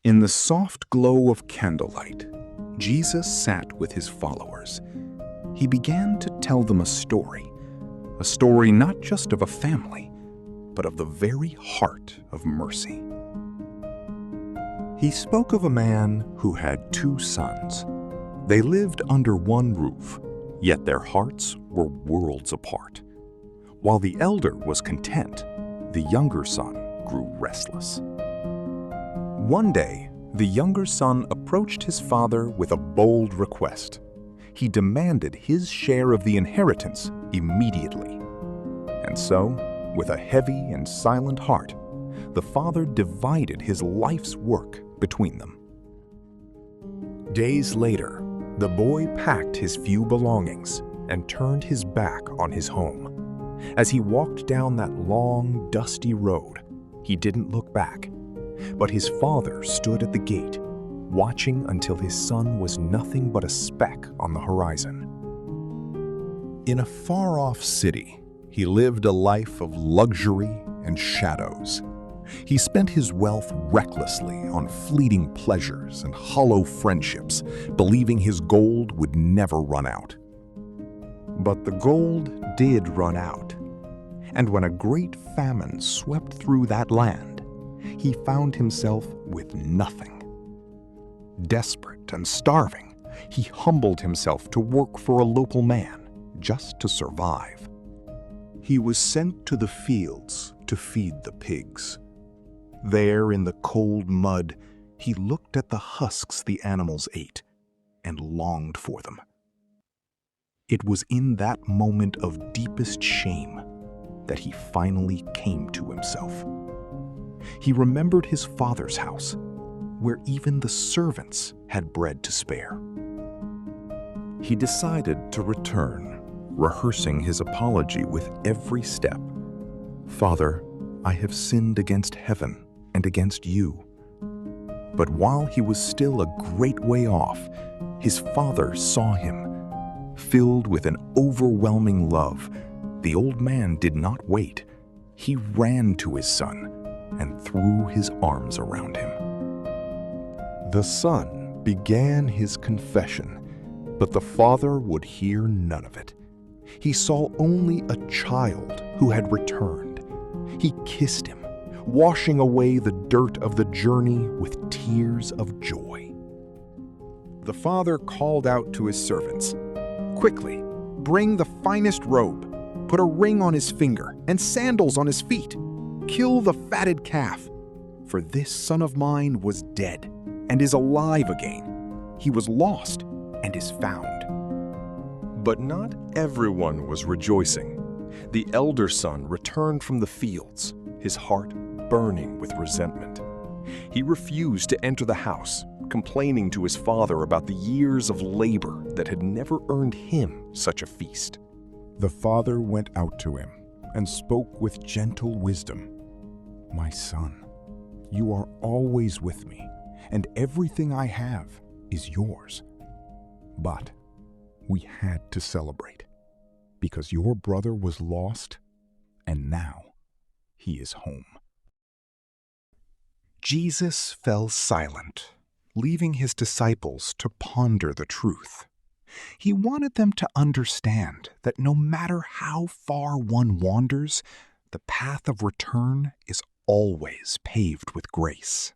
In the soft glow of candlelight, Jesus sat with his followers. He began to tell them a story not just of a family, but of the very heart of mercy. He spoke of a man who had 2 sons. They lived under one roof, yet their hearts were worlds apart. While the elder was content, the younger son grew restless. One day, the younger son approached his father with a bold request. He demanded his share of the inheritance immediately. And so, with a heavy and silent heart, the father divided his life's work between them. Days later, the boy packed his few belongings and turned his back on his home. As he walked down that long, dusty road, he didn't look back. But his father stood at the gate, watching until his son was nothing but a speck on the horizon. In a far-off city, he lived a life of luxury and shadows. He spent his wealth recklessly on fleeting pleasures and hollow friendships, believing his gold would never run out. But the gold did run out, and when a great famine swept through that land, he found himself with nothing. Desperate and starving, he humbled himself to work for a local man just to survive. He was sent to the fields to feed the pigs. There in the cold mud, he looked at the husks the animals ate and longed for them. It was in that moment of deepest shame that he finally came to himself. He remembered his father's house, where even the servants had bread to spare. He decided to return, rehearsing his apology with every step. "Father, I have sinned against heaven and against you." But while he was still a great way off, his father saw him. Filled with an overwhelming love, the old man did not wait. He ran to his son and threw his arms around him. The son began his confession, but the father would hear none of it. He saw only a child who had returned. He kissed him, washing away the dirt of the journey with tears of joy. The father called out to his servants, "Quickly, bring the finest robe, put a ring on his finger and sandals on his feet. Kill the fatted calf, for this son of mine was dead and is alive again. He was lost and is found." But not everyone was rejoicing. The elder son returned from the fields, his heart burning with resentment. He refused to enter the house, complaining to his father about the years of labor that had never earned him such a feast. The father went out to him and spoke with gentle wisdom. "My son, you are always with me, and everything I have is yours. But we had to celebrate, because your brother was lost, and now he is home." Jesus fell silent, leaving his disciples to ponder the truth. He wanted them to understand that no matter how far one wanders, the path of return is always paved with grace.